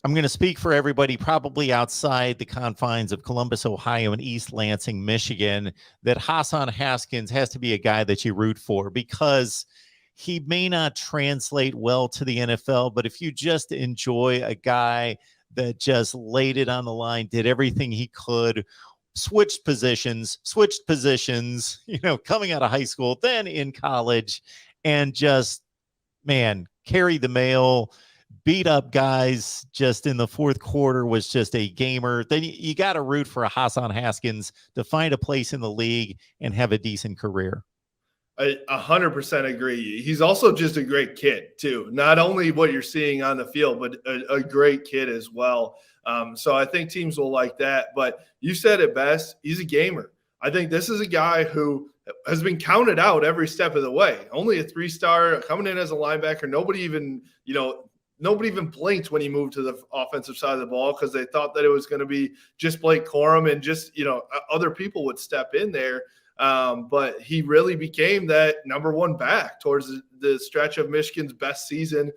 I'm going to speak for everybody, probably outside the confines of Columbus, Ohio, and East Lansing, Michigan, that Hasaan Haskins has to be a guy that you root for because he may not translate well to the NFL, but if you just enjoy a guy that just laid it on the line, did everything he could, switched positions, coming out of high school, then in college, and just, man, carried the mail, beat up guys just in the fourth quarter, was just a gamer. Then you got to root for a Hasaan Haskins to find a place in the league and have a decent career. I 100% agree. He's also just a great kid too. Not only what you're seeing on the field, but a great kid as well. So I think teams will like that. But you said it best. He's a gamer. I think this is a guy who has been counted out every step of the way. Only a 3-star coming in as a linebacker. Nobody even blinked when he moved to the offensive side of the ball because they thought that it was going to be just Blake Corum and just, other people would step in there. But he really became that number one back towards the stretch of Michigan's best season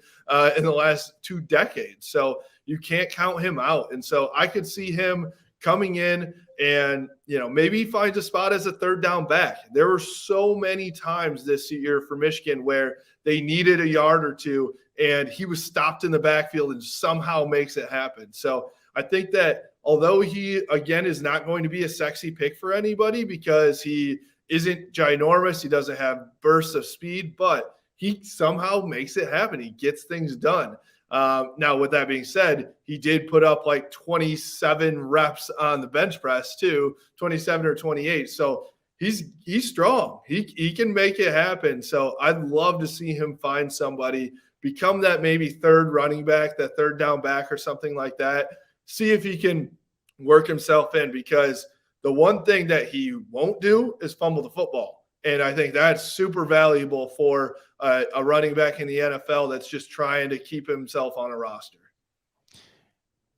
in the last 2 decades. So you can't count him out. And so I could see him coming in and, maybe he finds a spot as a third down back. There were so many times this year for Michigan where they needed a yard or two and he was stopped in the backfield and somehow makes it happen. So I think that although he, again, is not going to be a sexy pick for anybody because he isn't ginormous, he doesn't have bursts of speed, but he somehow makes it happen. He gets things done. Now, with that being said, he did put up like 27 reps on the bench press too, 27 or 28. So he's strong. He can make it happen. So I'd love to see him find somebody, become that maybe third running back, that third down back or something like that. See if he can work himself in, because the one thing that he won't do is fumble the football. And I think that's super valuable for a running back in the NFL that's just trying to keep himself on a roster.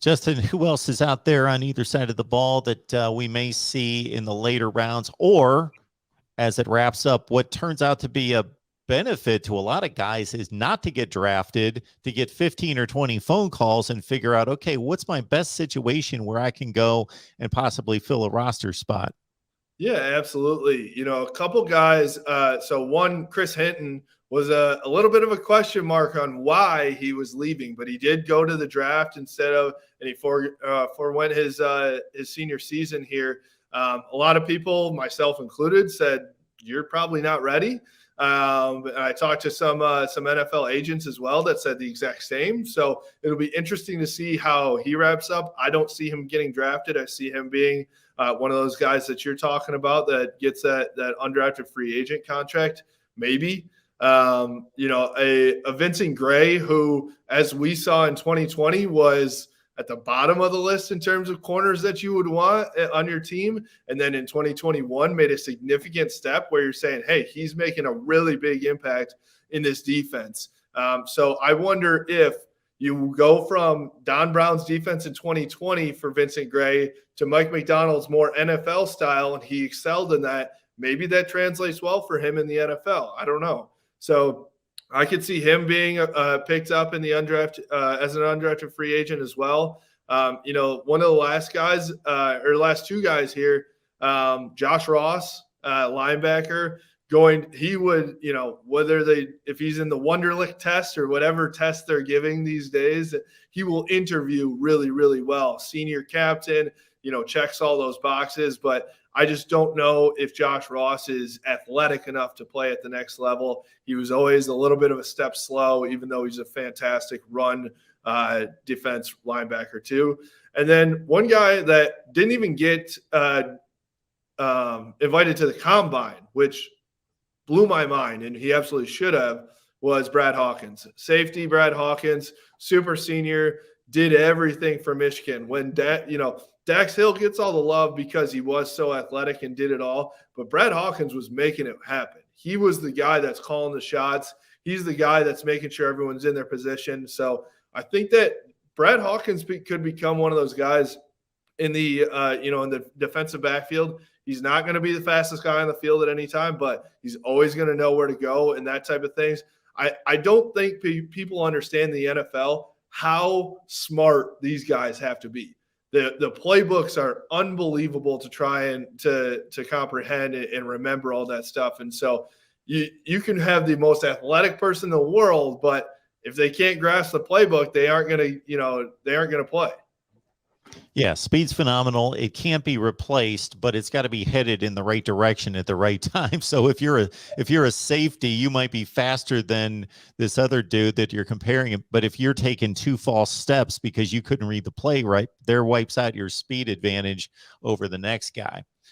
Justin, who else is out there on either side of the ball that we may see in the later rounds, or as it wraps up, what turns out to be a benefit to a lot of guys is not to get drafted, to get 15 or 20 phone calls and figure out, okay, what's my best situation where I can go and possibly fill a roster spot? Yeah, absolutely. A couple guys. So one, Chris Hinton, was a little bit of a question mark on why he was leaving, but he did go to the draft instead of, and he forewent his senior season here. A lot of people, myself included, said, you're probably not ready. And I talked to some NFL agents as well that said the exact same. So it'll be interesting to see how he wraps up. I don't see him getting drafted. I see him being one of those guys that you're talking about that gets that undrafted free agent contract, maybe. A Vincent Gray, who, as we saw in 2020, was at the bottom of the list in terms of corners that you would want on your team. And then in 2021 made a significant step where you're saying, hey, he's making a really big impact in this defense. So I wonder if you go from Don Brown's defense in 2020 for Vincent Gray to Mike McDonald's more NFL style, and he excelled in that. Maybe that translates well for him in the NFL. I don't know. So I could see him being picked up in the undrafted as an undrafted free agent as well. One of the last guys or last two guys here, Josh Ross, linebacker, he would, if he's in the Wonderlic test or whatever test they're giving these days, he will interview really, really well. Senior captain, checks all those boxes, but I just don't know if Josh Ross is athletic enough to play at the next level. He was always a little bit of a step slow, even though he's a fantastic run defense linebacker too. And then one guy that didn't even get invited to the combine, which blew my mind, and he absolutely should have, was Brad Hawkins. Safety Brad Hawkins, super senior, did everything for Michigan. When Dax Hill gets all the love because he was so athletic and did it all, but Brad Hawkins was making it happen. He was the guy that's calling the shots. He's the guy that's making sure everyone's in their position. So I think that Brad Hawkins could become one of those guys in the in the defensive backfield. He's not going to be the fastest guy on the field at any time, but he's always going to know where to go and that type of things. I don't think people understand the NFL how smart these guys have to be. The playbooks are unbelievable to try and to comprehend and remember all that stuff. And so you can have the most athletic person in the world, but if they can't grasp the playbook, they aren't going to play. Yeah, speed's phenomenal. It can't be replaced, but it's got to be headed in the right direction at the right time. So if you're a safety, you might be faster than this other dude that you're comparing. But if you're taking 2 false steps because you couldn't read the play right, there wipes out your speed advantage over the next guy.